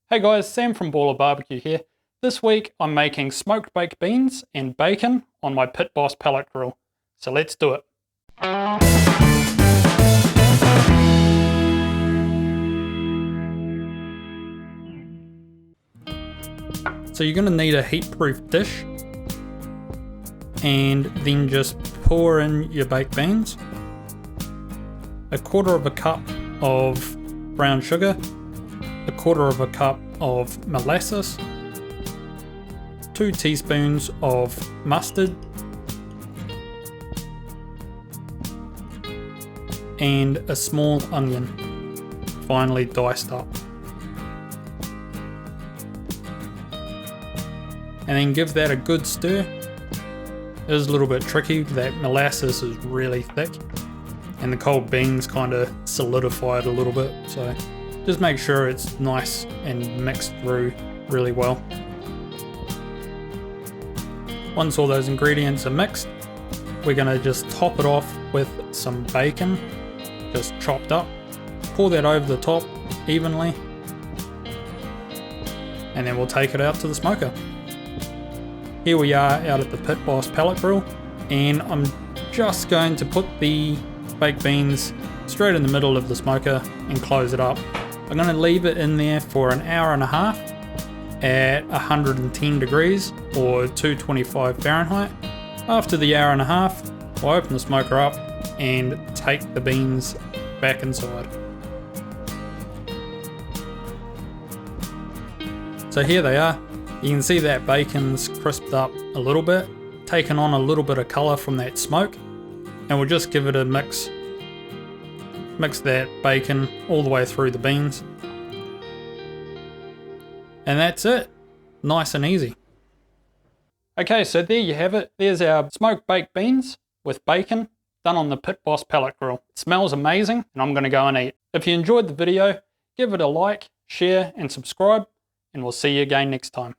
Hey guys, Sam from BallerBBQ here. This week I'm making smoked baked beans and bacon on my Pit Boss Pellet Grill. So let's do it. So you're going to need a heat-proof dish and then just pour in your baked beans, a quarter of a cup of brown sugar, a quarter of a cup of molasses, 2 teaspoons of mustard, and a small onion, finely diced up. And then give that a good stir. It is a little bit tricky, that molasses is really thick and the cold beans kind of solidify it a little bit, so just make sure it's nice and mixed through really well. Once all those ingredients are mixed, we're going to just top it off with some bacon, just chopped up. Pour that over the top evenly, and then we'll take it out to the smoker. Here we are out at the Pit Boss Pellet Grill, and I'm just going to put the baked beans straight in the middle of the smoker and close it up. I'm going to leave it in there for an hour and a half at 110 degrees or 225 Fahrenheit. After the hour and a half, I'll open the smoker up and take the beans back inside. So here they are. You can see that bacon's crisped up a little bit, taken on a little bit of colour from that smoke, and we'll just give it a mix. Mix that bacon all the way through the beans. And that's it. Nice and easy. Okay, so there you have it. There's our smoked baked beans with bacon done on the Pit Boss Pellet Grill. It smells amazing and I'm going to go and eat. If you enjoyed the video, give it a like, share and subscribe, and we'll see you again next time.